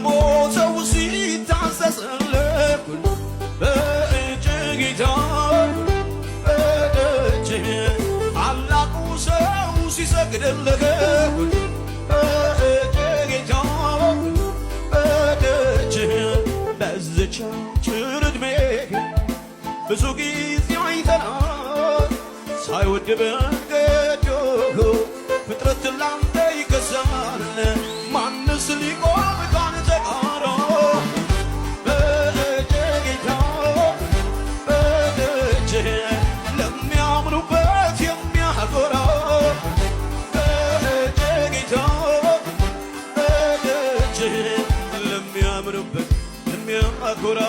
ለሞተው ሲታዘዝለት በእጅ ጌታ በደጅ ታላቁ ሰው ሲሰግድለት በእጅ ጌታ በደጅ በዚች አጭር ዕድሜ ብዙ ጊዜ አይተናል ሳይወድ በግዱ ፍጥረት ላንተ ይገዛል ማንስ ሊቆም ካንተ ጋር በእጅ ጌታ በደጅ ለሚያምኑበት የሚያኮራ በእጅ ጌታ በደጅ ለሚያምኑበት የሚያኮራ